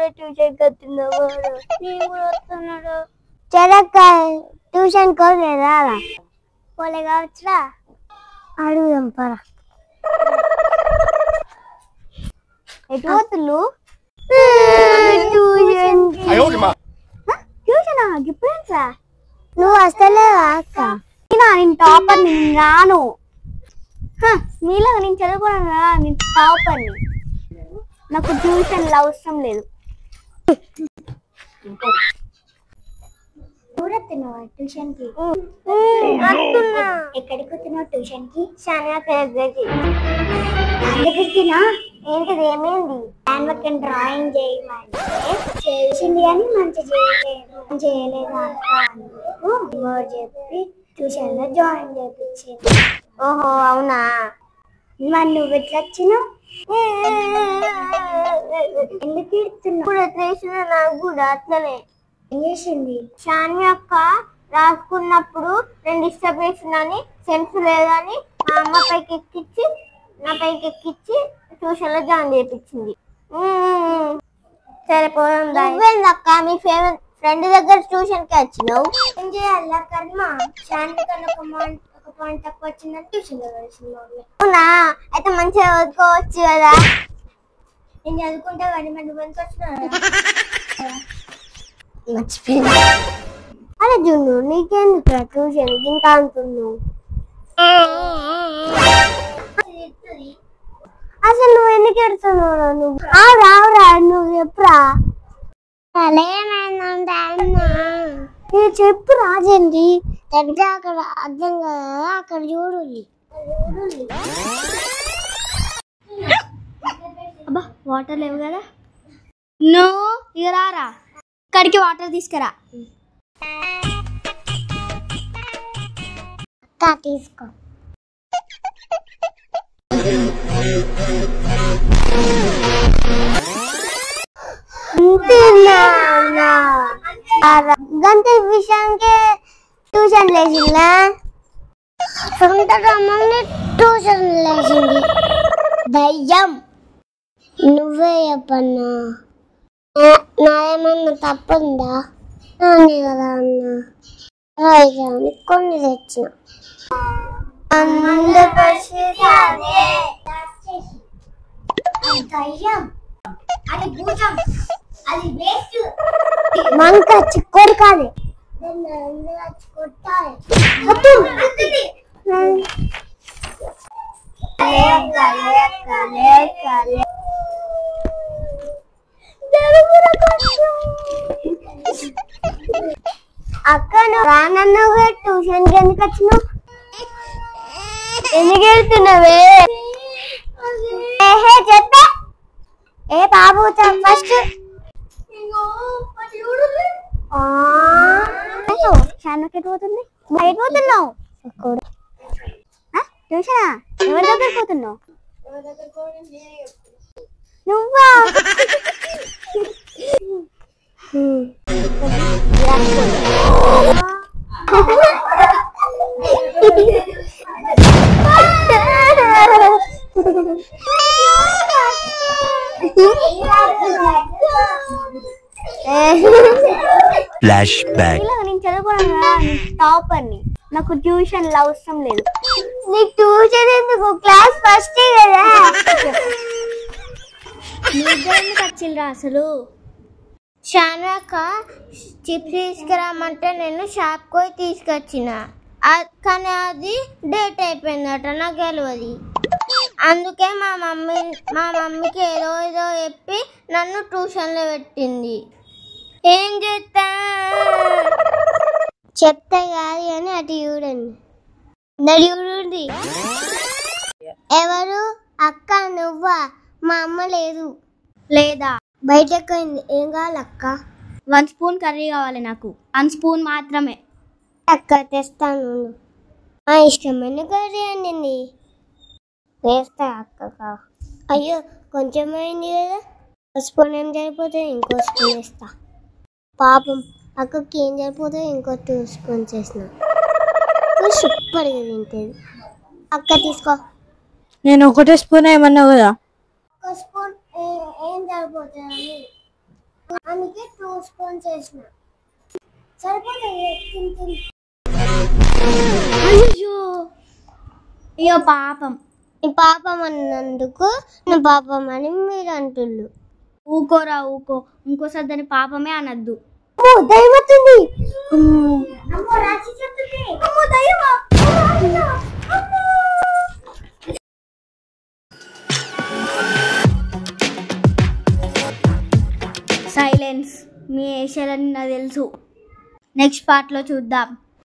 కూడా ట్యూషన్ కత్తున్నాడు నేను కూడా వస్తున్నాడు చెరక్క ట్యూషన్ కోలేదా పోలే కావచ్చురా అడుగుదాం పరా ఎటు పోతులు ట్యూషనా ఇప్పుడేంట్రా నువ్వు వస్తలేవా అక్క నేను టాపర్ నేను రాను మీలాగా నేను చదువుకోను కదా నేను టాపర్ని నాకు ట్యూషన్లు అవసరం లేదు ట్యూషన్ కి ఎక్కడికి వస్తున్నావు ట్యూషన్ కి దగ్గరికినా ఏంటిది ఏమైంది హ్యాండ్ వర్క్ అండ్ డ్రాయింగ్ చేయమంటే చేసింది కానీ మంచి చేయలేదు అక్క చెప్పి ట్యూషన్ లో జాయిన్ చేయించింది ఓహో అవునా మరి నువ్వు ఎట్లా వచ్చినావు ఎందుకు ఇస్తున్నావు నాకు కూడా అట్లనే ఏం చేసింది షాన్వి అక్క రాసుకున్నప్పుడు నేను డిస్టర్బ్ చేసినని సెన్స్ లేదని మా అమ్మ పైకి ఎక్కించి నా పైకి ఎక్కించి ట్యూషన్ లో జాయిన్ చేయించింది సరే పోదాం అక్క మీ ఫేవరెట్ ఫ్రెండ్ దగ్గర ట్యూషన్ కి వచ్చినావు ఏం చేయాలి కర్మ షాన్వి కన్నా ఒక పాయింట్ తక్కువ వచ్చిందని ట్యూషన్ దగ్గర అవునా అయితే మంచిగా చదువుకోవచ్చు కదా నేను చదువుకుంటా కానీ మరి నువ్వు ఎందుకు వచ్చినావు మర్చిపోయింది అరే జున్ను నీకెందుకు ట్యూషన్ ఇంకా అంటున్నావు అసలు నువ్వు ఎందుకు ఎడుతున్నావు నువ్వు రావురా నువ్వు చెప్పురా నేను చెప్పు రాజండి దగ్గర అక్కడ అర్థం కదా అక్కడ చూడు అబ్బా వాటర్ లేవు కదా నువ్వు ఇక రారా ఇక్కడికి వాటర్ తీసుకురా తీసుకో గంట విషయానికి ట్యూషన్ లేచిందా ట్యూషన్ లేచింది దయ్యం నువ్వే చెప్పన్నా నాదేమన్నా తప్పుందా కదా అన్న కొన్ని తెచ్చిన మంక చిక్కోడు కాదు అక్క రానన్నావు ట్యూషన్ కి ఎందుకు వచ్చినావు ఎందుకు వెళ్తున్నావే చెప్పే ఏ బాబు ఫస్ట్ పోతుంది బయట పోతున్నావు ట్యూషనా ఎవరి దగ్గర పోతున్నావు నువ్వా ఫ్లాష్ బ్యాక్ నేను చదువుకోను టాపర్ని నాకు ట్యూషన్ అవసరం లేదు నీకు ట్యూషన్ ఎందుకు క్లాస్ ఫస్ట్ కదా వచ్చిండ్రా అసలు షాన్వాక చిప్స్ తీసుకురామంటే నేను షాప్ పోయి తీసుకొచ్చిన కానీ అది డేట్ అయిపోయిందట నాకు తెలియదు అందుకే మా మమ్మీకి ఏదో చెప్పి నన్ను ట్యూషన్లో పెట్టింది ఏం చేస్తా చెప్తా కాదు అని అటు చూడండి ఎవరు అక్క నువ్వా మా అమ్మ లేదు లేదా బయటకు ఏం కావాలి అక్క 1 స్పూన్ కర్రీ కావాలి నాకు 1 స్పూన్ మాత్రమే అక్క తెస్తాను మా ఇష్టమైన కర్రీ అండి వేస్తా అక్క అయ్యో కొంచెం అయింది కదా 1 స్పూన్ ఏం సరిపోతుంది ఇంకో స్పూన్ వేస్తా పాపం అక్కకి ఏం సరిపోతుంది ఇంకో 2 స్పూన్స్ వేసిన సూపర్గా తింటుంది అక్క తీసుకో నేను 1 స్పూన్ ఏమన్నా కదా 1 స్పూన్ ఏం సరిపోతుంది అందుకే 2 స్పూన్స్ వేసిన సరిపోతుంది. అయ్యో అయ్యో పాపం. ఈ పాపం అన్నందుకు నా పాపం అని మీరు అంటుళ్ళు. ఊకోరా ఊకో, ఇంకోసారి దాని పాపమే అనద్దు. దయమవుతుంది. సైలెన్స్. మీ ఏషాలని నాకు తెలుసు. నెక్స్ట్ పార్ట్లో చూద్దాం.